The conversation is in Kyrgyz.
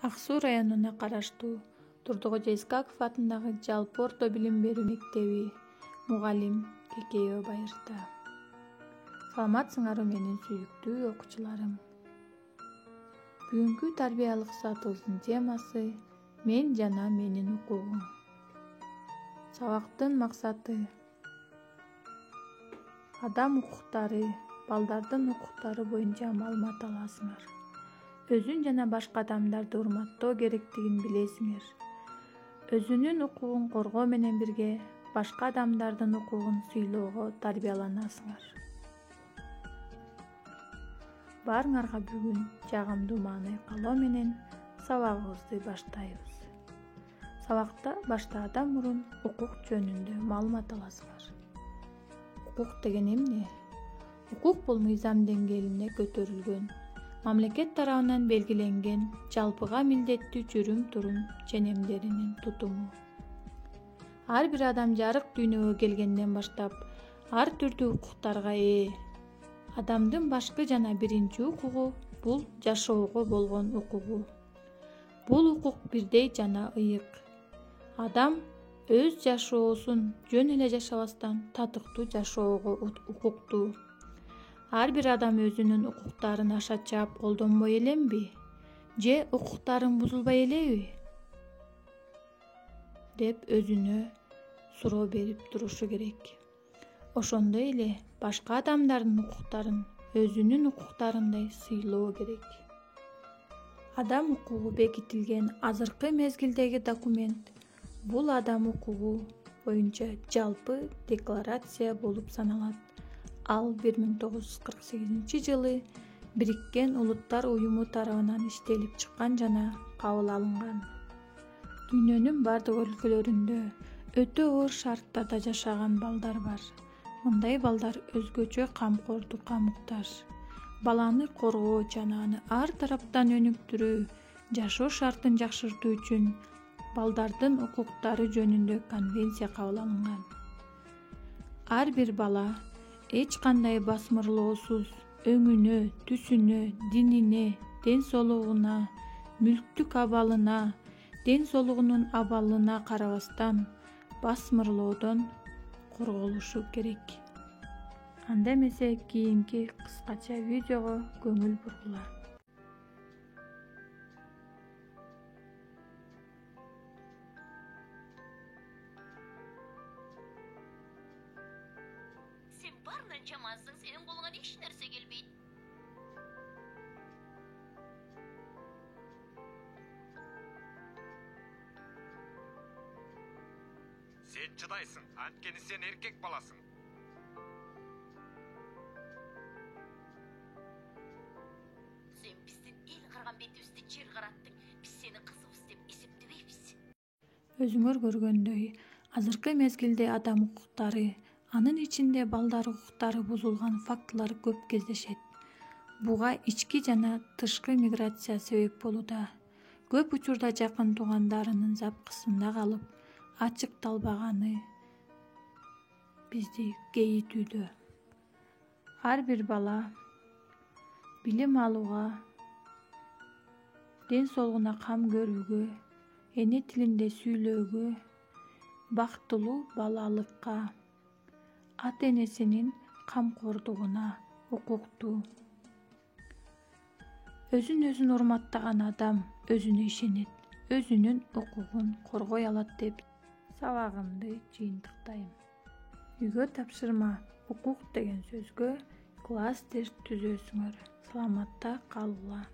Ак Суу районуна караштуу Турдугожа Искаков атындагы жалпы орто билим берүү мектеби мугалим Кекеева Байырта. Саламатсыңарбы менин сүйүктүү окуучуларым. Бүгүнкү тарбиялык саатыбыздын темасы мен жана менин укугум. Сабактын максаты адам укуктары, балдардын укуктары боюнча маалымат аласыңар. Өзүн жана башка адамдарды урматтоо керектигин билесиңер. Өзүнүн укугун коргоо менен бирге башка адамдардын укугун сыйлоого тарбияланасыңар. Баарыңарга бүгүн жагымдуу маанай каалоо менен сабагыбызды баштайбыз. Сабакта баштаардан мурун укук жөнүндө маалымат аласыңар. Укук деген эмне? Укук бул мыйзам деңгээлине көтөрүлгөн, мамлекет тарабынан белгиленген жалпыга милдеттүү жүрүм-турум ченемдеринин тутуму. Ар бир адам жарык дүйнөгө келгенден баштап ар түрдүү укуктарга ээ. Адамдын башкы жана биринчи укугу бул жашоого болгон укугу. Бул укук бирдей жана ыйык. Адам өз жашоосун жөн эле жашабастан татыктуу жашоого укуктуу. Ар бир адам өзүнүн укуктарын аша чаап колдонбой эленби? Же укуктарын бузулбай элеби? Деп өзүнө суроо берип турушу керек. Ошондой эле башка адамдардын укуктарын өзүнүн укуктарындай сыйлоо керек. Адам укугу бекитилген азыркы мезгилдеги документ бул адам укугу боюнча жалпы декларация болуп саналат. Ал 1948-жылы Бириккен Улуттар Уюму тарабынан иштелип чыккан жана кабыл алынган. Дүйнөнүн бардык өлкөлөрүндө өтө оор шарттарда жашаган балдар бар. Мындай балдар өзгөчө камкордукка муктаж. Баланы коргоо жана аны ар тараптан өнүктүрүү, жашоо шартын жакшыртуу үчүн балдардын укуктары жөнүндө конвенция кабыл алынган. Ар бир бала эч кандай басмырлоосуз өңүнө, түсүнө, динине, ден соолугуна, мүлктүк абалына, ден соолугунун абалына карабастан басмырлоодон корголушу керек. Анда эмесе кийинки кыскача видеого көңүл бургула. Sen barынан жамансың, сенин колуңан эч нерсе келбейт. Сен чыдайсың, анткени сен эркек баласың. Sen биздин эл карган бетибизди жер караттың. Биз сени кызыбыз деп эсептебейбиз. Өзүңөр көргөндөй, азыркы мезгилде адам укуктары, анын ичинде балдар укуктары бузулган фактылар көп кездешет. Буга ички жана тышкы миграция себеп болууда. Көп учурда жакын туугандарынын запкысында калып, ачыкталбаганы бизди кейитүүдө. Ар бир бала билим алууга, ден соолугуна кам көрүүгө, эне тилинде сүйлөөгө, бактылуу балалыкка, ата-энесинин камкордугуна укуктуу. Өзүн урматтаган адам өзүнө ишенет, өзүнүн укугун коргой алат деп сабагымды жыйынтыктайм. Үйгө тапшырма укук деген сөзгө класстер түзөсүңөр. Саламатта калгыла.